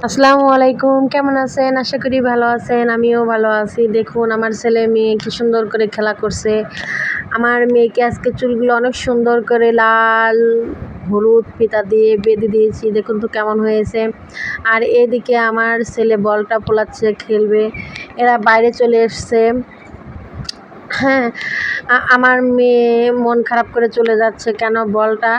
আসসালামু আলাইকুম, কেমন আছেন? আশা করি ভালো আছেন। আমিও ভালো আছি। দেখুন আমার ছেলে মেয়ে কি সুন্দর করে খেলা করছে। আমার মেয়েকে আজকে চুলগুলো অনেক সুন্দর করে লাল হলুদ ফিতা দিয়ে বেঁধে দিয়েছি। দেখুন তো কেমন হয়েছে। আর এদিকে আমার ছেলে বলটা পোলাচ্ছে, খেলবে। এরা বাইরে চলে এসছে। হ্যাঁ, আমার মেয়ে মন খারাপ করে চলে যাচ্ছে, কেন বলটা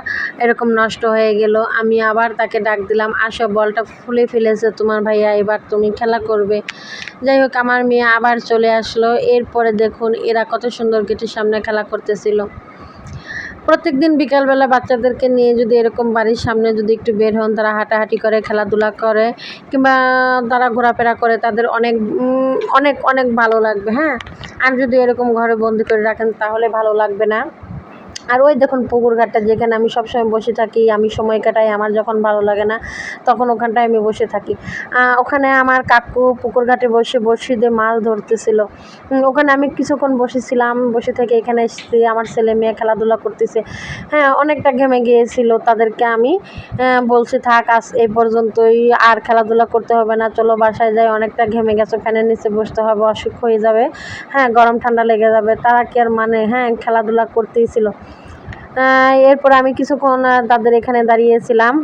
এরকম নষ্ট হয়ে গেল। আমি আবার তাকে ডাক দিলাম, আসো বলটা ফুলে ফেলেছে তোমার ভাইয়া, এবার তুমি খেলা করবে। যাই হোক আমার মেয়ে আবার চলে আসলো। এরপরে দেখুন এরা কত সুন্দর গেটের সামনে খেলা করতেছিল। প্রত্যেকদিন বিকালবেলা বাচ্চাদেরকে নিয়ে যদি এরকম বাড়ির সামনে যদি একটু বের হন, তারা হাঁটাহাঁটি করে, খেলাধুলা করে, কিংবা তারা ঘোরাফেরা করে, তাদের অনেক অনেক অনেক ভালো লাগবে। হ্যাঁ, আর যদি এরকম ঘরে বন্দি করে রাখেন তাহলে ভালো লাগবে না। আর ওই দেখুন পুকুর ঘাটটা, যেখানে আমি সবসময় বসে থাকি, আমি সময় কাটাই। আমার যখন ভালো লাগে না তখন ওখানটায় আমি বসে থাকি। ওখানে আমার কাকু পুকুর ঘাটে বসে বড়শি দিয়ে মাছ ধরতেছিল। ওখানে আমি কিছুক্ষণ বসেছিলাম, বসে থেকে এখানে এসেছি। আমার ছেলে মেয়ে খেলাধুলা করতেছে। হ্যাঁ, অনেকটা ঘেমে গিয়েছিল, তাদেরকে আমি বলছি থাক আজ এই পর্যন্তই, আর খেলাধুলা করতে হবে না, চলো বাসায় যাই, অনেকটা ঘেমে গেছো, ফ্যানের নিচে বসতে হবে, অসুখ হয়ে যাবে। হ্যাঁ, গরম ঠান্ডা লেগে যাবে। তারা কি আর মানে, হ্যাঁ খেলাধুলা করতেই ছিল। এরপর আমি কিছুক্ষণ তাদের এখানে দাঁড়িয়েছিলাম।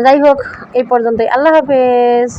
যাই হোক এই পর্যন্তই। আল্লাহ হাফেজ।